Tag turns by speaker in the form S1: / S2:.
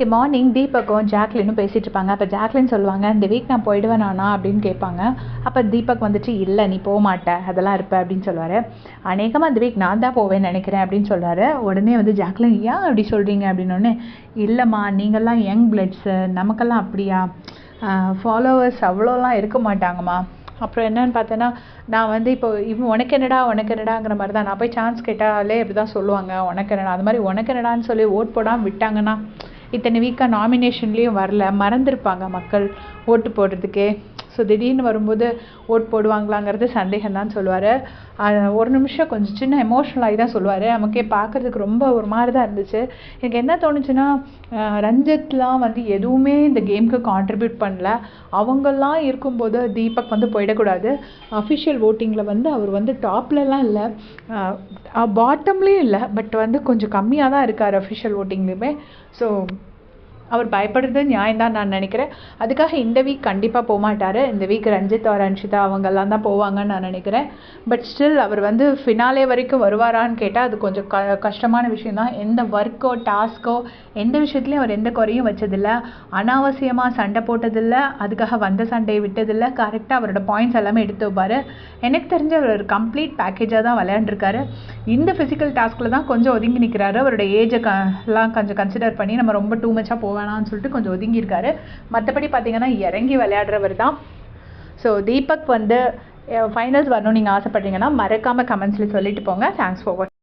S1: அன்றைக்கி மார்னிங் தீபக்கும் ஜாக்லினும் பேசிகிட்டு இருப்பாங்க. அப்போ ஜாக்லின் சொல்லுவாங்க, இந்த வீக் நான் போயிடுவேன் நானா அப்படின்னு கேட்பாங்க. அப்போ தீபக் வந்துட்டு, இல்லை நீ போக மாட்டேன், அதெல்லாம் இருப்ப அப்படின்னு சொல்லுவார். அநேகமாக இந்த வீக் நான் தான் போவேன்னு நினைக்கிறேன் அப்படின்னு சொல்கிறாரு. உடனே வந்து ஜாக்லின், ஏன் அப்படி சொல்கிறீங்க அப்படின்னோடனே, இல்லைம்மா நீங்கள்லாம் யங் பிளட்ஸு, நமக்கெல்லாம் அப்படியா, ஃபாலோவர்ஸ் அவ்வளோலாம் இருக்க மாட்டாங்கம்மா. அப்புறம் என்னன்னு பார்த்தோன்னா, நான் வந்து இப்போ உனக்கு என்னடாங்கிற மாதிரி தான். நான் போய் சான்ஸ் கேட்டாலே இப்படி தான் சொல்லுவாங்க, உனக்கு என்னடா. அது மாதிரி உனக்கு என்னடான்னு சொல்லி ஓட் போடாமல் விட்டாங்கன்னா, இத்தனை வீக்காக நாமினேஷன்லேயும் வரல, மறந்துருப்பாங்க மக்கள் ஓட்டு போடுறதுக்கே. ஸோ திடீர்னு வரும்போது ஓட் போடுவாங்களாங்கிறது சந்தேகம் தான் சொல்லுவார். ஒரு நிமிஷம் கொஞ்சம் சின்ன எமோஷ்னலாகி தான் சொல்லுவார். நமக்கே பார்க்குறதுக்கு ரொம்ப ஒரு மாதிரி தான் இருந்துச்சு. எனக்கு என்ன தோணுச்சுன்னா, ரஞ்சித்லாம் வந்து எதுவுமே இந்த கேமுக்கு கான்ட்ரிபியூட் பண்ணல. அவங்கெல்லாம் இருக்கும்போது தீபக் வந்து போயிடக்கூடாது. அஃபிஷியல் ஓட்டிங்கில் வந்து அவர் வந்து டாப்லலாம் இல்லை, பாட்டம்லேயும் இல்லை, பட் வந்து கொஞ்சம் கம்மியாக தான் இருக்கார் அஃபிஷியல் ஓட்டிங்லேயுமே. ஸோ அவர் பயப்படுறது நியாயம்தான் நான் நினைக்கிறேன். அதுக்காக இந்த வீக் கண்டிப்பாக போகமாட்டார். இந்த வீக் ரஞ்சித் ஆர் அன்ஷிதா அவங்கெல்லாம் தான் போவாங்கன்னு நான் நினைக்கிறேன். பட் ஸ்டில் அவர் வந்து ஃபினாலே வரைக்கும் வருவாரான்னு கேட்டால் அது கொஞ்சம் கஷ்டமான விஷயந்தான். எந்த ஒர்க்கோ டாஸ்க்கோ எந்த விஷயத்துலையும் அவர் எந்த குறையும் வச்சதில்லை, அனாவசியமாக சண்டை போட்டதில்லை, அதுக்காக வந்த சண்டையை விட்டதில்லை. கரெக்டாக அவரோட பாயிண்ட்ஸ் எல்லாமே எடுத்து வைப்பார். எனக்கு தெரிஞ்ச அவர் ஒரு கம்ப்ளீட் பேக்கேஜாக தான் விளையாண்டுருக்காரு. இந்த ஃபிசிக்கல் டாஸ்கில் தான் கொஞ்சம் ஒதுங்கி நிற்கிறாரு. அவரோட ஏஜை எல்லாம் கொஞ்சம் கன்சிடர் பண்ணி நம்ம ரொம்ப டூ மச்சாக வேணான்னு சொல்லிட்டு கொஞ்சம் ஒதுங்கியிருக்காரு. மற்றபடி பார்த்தீங்கன்னா இறங்கி விளையாடுறவர் தான். ஸோ தீபக் வந்து ஃபைனல்ஸ் வரணும்னு நீங்கள் ஆசைப்பட்டீங்கன்னா மறக்காமல் கமெண்ட்ஸில் சொல்லிட்டு போங்க. தேங்க்ஸ் ஃபார் வாட்சிங்.